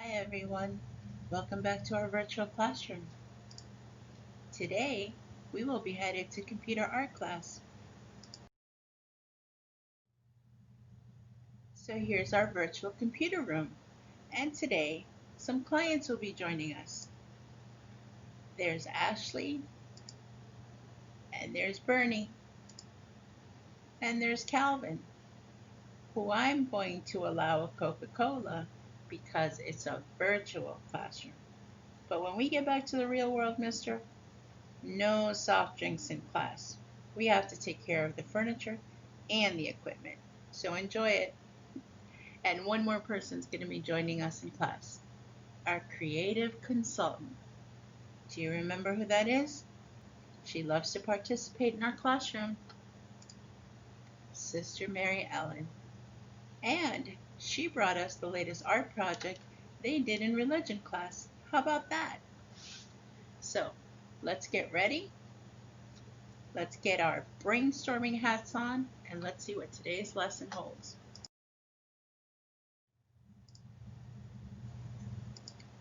Hi everyone, welcome back to our virtual classroom. Today, we will be headed to computer art class. So here's our virtual computer room. And today, some clients will be joining us. There's Ashley, and there's Bernie, and there's Calvin, who I'm going to allow a Coca-Cola because it's a virtual classroom. But when we get back to the real world, mister, no soft drinks in class. We have to take care of the furniture and the equipment. So enjoy it. And one more person's going to be joining us in class, our creative consultant. Do you remember who that is? She loves to participate in our classroom, Sister Mary Ellen. And she brought us the latest art project they did in religion class. How about that? So let's get ready. Let's get our brainstorming hats on and let's see what today's lesson holds.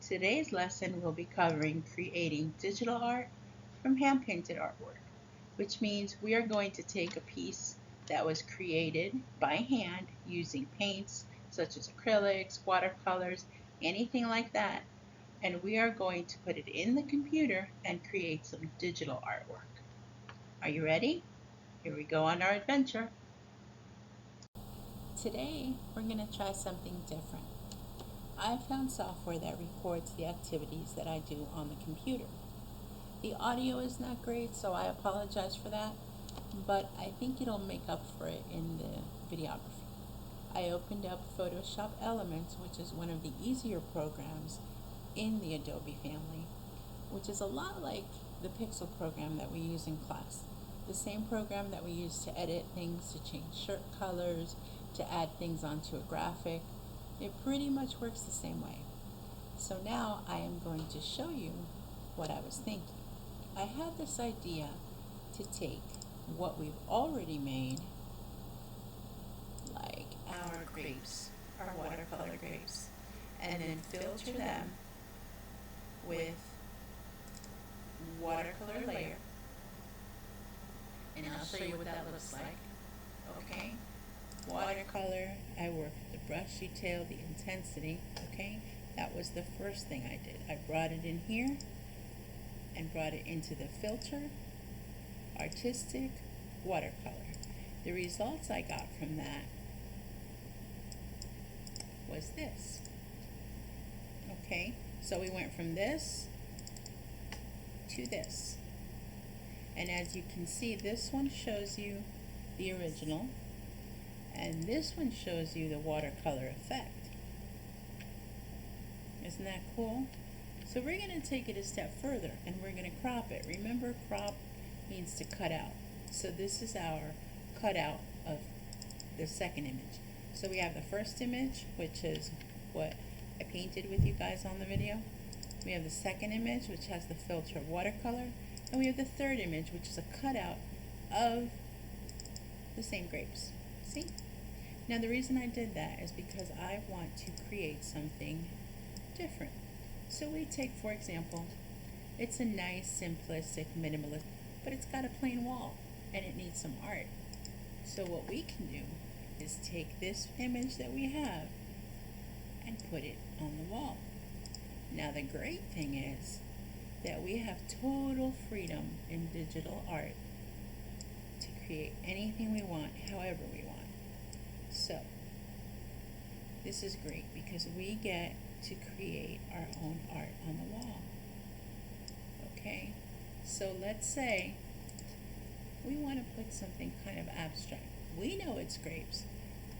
Today's lesson will be covering creating digital art from hand-painted artwork, which means we are going to take a piece that was created by hand using paints such as acrylics, watercolors, anything like that, and we are going to put it in the computer and create some digital artwork. Are you ready? Here we go on our adventure. Today, we're going to try something different. I found software that records the activities that I do on the computer. The audio is not great, so I apologize for that, but I think it'll make up for it in the videography. I opened up Photoshop Elements, which is one of the easier programs in the Adobe family, which is a lot like the Pixel program that we use in class. The same program that we use to edit things, to change shirt colors, to add things onto a graphic. It pretty much works the same way. So now I am going to show you what I was thinking. I had this idea to take what we've already made, like our grapes, our watercolor grapes, and then filter them with watercolor layer. And I'll show you what that looks like. Okay? Watercolor, I work the brush detail, the intensity. Okay? That was the first thing I did. I brought it in here and brought it into the filter, artistic, watercolor. The results I got from that was this. Okay, so we went from this to this. And as you can see, this one shows you the original, and this one shows you the watercolor effect. Isn't that cool? So we're going to take it a step further and we're going to crop it. Remember, crop means to cut out. So this is our cutout of the second image. So we have the first image, which is what I painted with you guys on the video. We have the second image, which has the filter of watercolor. And we have the third image, which is a cutout of the same grapes. See? Now the reason I did that is because I want to create something different. So we take, for example, it's a nice, simplistic, minimalist, but it's got a plain wall and it needs some art. So what we can do is take this image that we have and put it on the wall. Now the great thing is that we have total freedom in digital art to create anything we want, however we want. So this is great because we get to create our own art on the wall. Okay, so let's say we want to put something kind of abstract. We know it's grapes,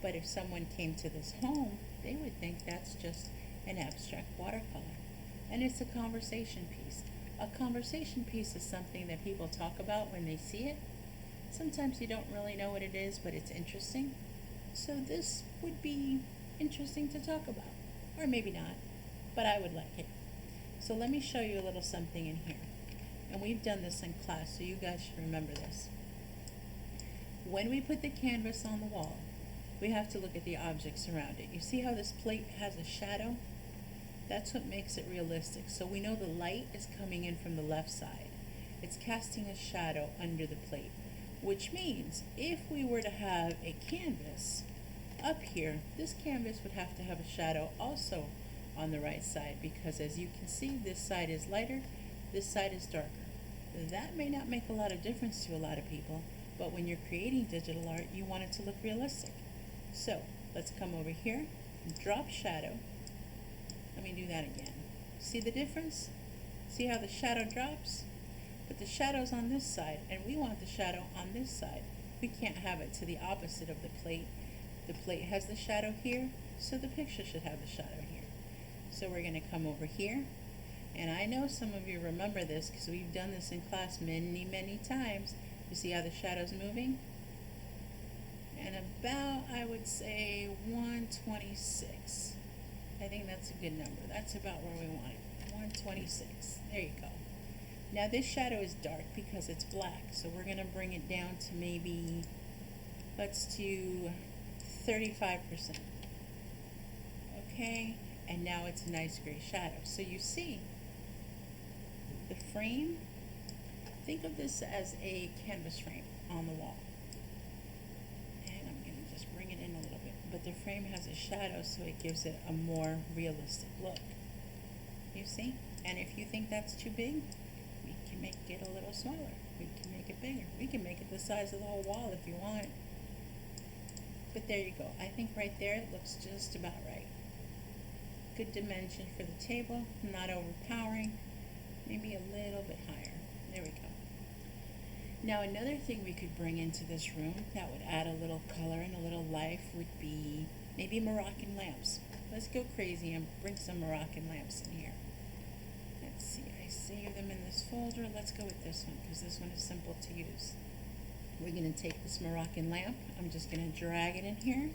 but if someone came to this home, they would think that's just an abstract watercolor. And it's a conversation piece. A conversation piece is something that people talk about when they see it. Sometimes you don't really know what it is, but it's interesting. So this would be interesting to talk about. Or maybe not, but I would like it. So let me show you a little something in here. And we've done this in class, so you guys should remember this. When we put the canvas on the wall, we have to look at the objects around it. You see how this plate has a shadow? That's what makes it realistic. So we know the light is coming in from the left side. It's casting a shadow under the plate, which means if we were to have a canvas up here, this canvas would have to have a shadow also on the right side, because as you can see, this side is lighter, this side is darker. That may not make a lot of difference to a lot of people, but when you're creating digital art, you want it to look realistic. So let's come over here and drop shadow. Let me do that again. See the difference? See how the shadow drops? But the shadow's on this side, and we want the shadow on this side. We can't have it to the opposite of the plate. The plate has the shadow here, so the picture should have the shadow here. So we're going to come over here, and I know some of you remember this because we've done this in class many, many times. You see how the shadow's moving? And about, I would say, 126. I think that's a good number. That's about where we want it. 126. There you go. Now this shadow is dark because it's black, so we're going to bring it down to maybe, let's do 35%. Okay, and now it's a nice gray shadow. So you see, the frame, think of this as a canvas frame on the wall. And I'm going to just bring it in a little bit. But the frame has a shadow, so it gives it a more realistic look. You see? And if you think that's too big, we can make it a little smaller. We can make it bigger. We can make it the size of the whole wall if you want. But there you go. I think right there it looks just about right. Good dimension for the table, not overpowering, maybe a little bit higher. There we go. Now another thing we could bring into this room that would add a little color and a little life would be maybe Moroccan lamps. Let's go crazy and bring some Moroccan lamps in here. Let's see, I saved them in this folder. Let's go with this one because this one is simple to use. We're going to take this Moroccan lamp. I'm just going to drag it in here.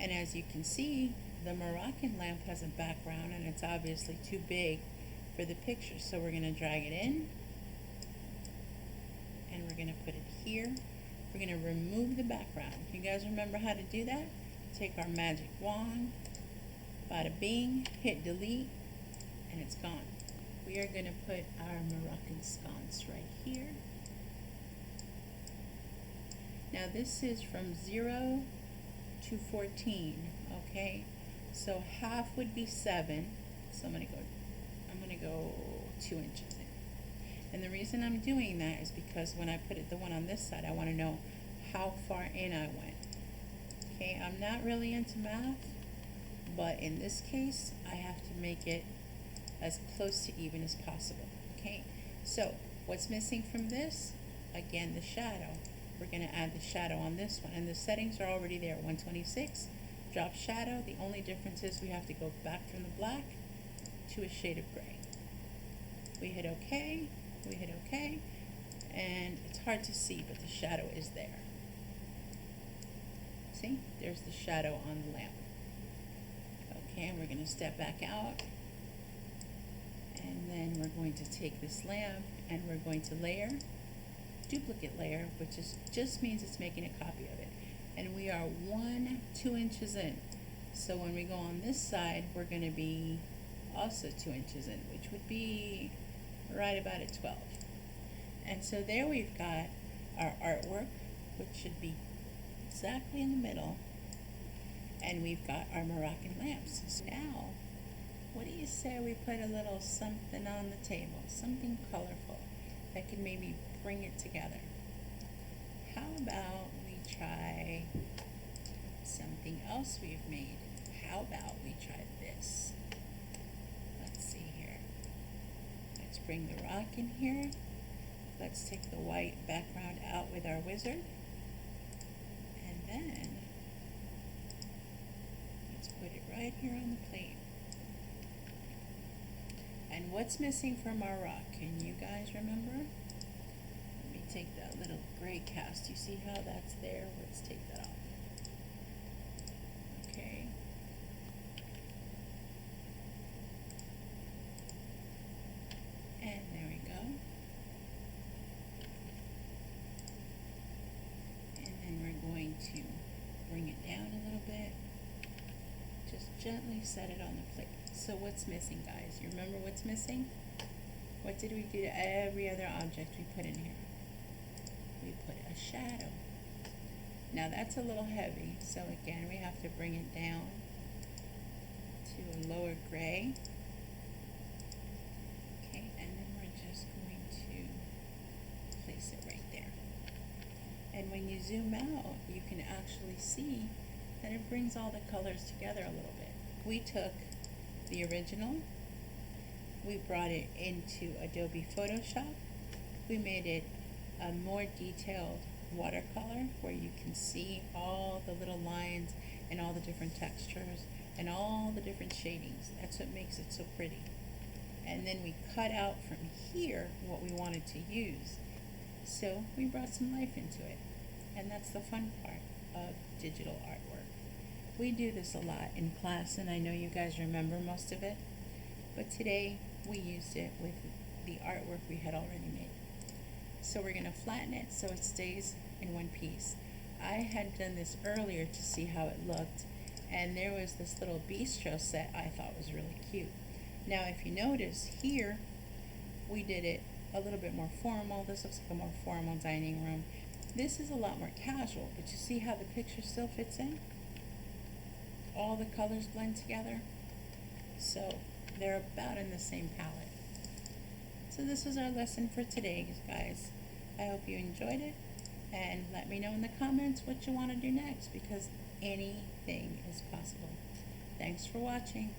And as you can see, the Moroccan lamp has a background and it's obviously too big for the picture. So we're going to drag it in. And we're going to put it here. We're going to remove the background. You guys remember how to do that? Take our magic wand, bada bing, hit delete, and it's gone. We are going to put our Moroccan sconce right here. Now this is from 0 to 14, okay? So half would be 7. So I'm gonna go 2 inches in. And the reason I'm doing that is because when I put it the one on this side, I want to know how far in I went. Okay, I'm not really into math, but in this case, I have to make it as close to even as possible. Okay, so what's missing from this? Again, the shadow. We're going to add the shadow on this one, and the settings are already there. 126, drop shadow. The only difference is we have to go back from the black to a shade of gray. We hit OK, we hit OK, and it's hard to see, but the shadow is there. See, there's the shadow on the lamp. Okay, and we're going to step back out, and then we're going to take this lamp and we're going to layer, duplicate layer, which is just means it's making a copy of it. And we are 2 inches in. So when we go on this side, we're going to be also 2 inches in, which would be right about at 12. And so there we've got our artwork, which should be exactly in the middle. And we've got our Moroccan lamps. So now, what do you say we put a little something on the table, something colorful that could maybe bring it together? How about we try something else we've made? How about we try this? Let's see here. Let's bring the rock in here. Let's take the white background out with our wizard. And then let's put it right here on the plate. And what's missing from our rock? Can you guys remember? Let me take that little gray cast. You see how that's there? Let's take that off. Okay. And there we go. And then we're going to bring it down a little bit. Just gently set it on the plate. So what's missing, guys? You remember what's missing? What did we do to every other object we put in here? We put a shadow. Now that's a little heavy, so again we have to bring it down to a lower gray. Okay, and then we're just going to place it right there. And when you zoom out, you can actually see that it brings all the colors together a little bit. We took the original, we brought it into Adobe Photoshop, we made it a more detailed watercolor where you can see all the little lines and all the different textures and all the different shadings. That's what makes it so pretty. And then we cut out from here what we wanted to use. So we brought some life into it. And that's the fun part of digital artwork. We do this a lot in class, and I know you guys remember most of it, but today we used it with the artwork we had already made. So we're going to flatten it so it stays in one piece. I had done this earlier to see how it looked, and there was this little bistro set I thought was really cute. Now if you notice here, we did it a little bit more formal. This looks like a more formal dining room. This is a lot more casual, but you see how the picture still fits in? All the colors blend together. So they're about in the same palette. So this was our lesson for today, guys. I hope you enjoyed it, and let me know in the comments what you want to do next, because anything is possible. Thanks for watching.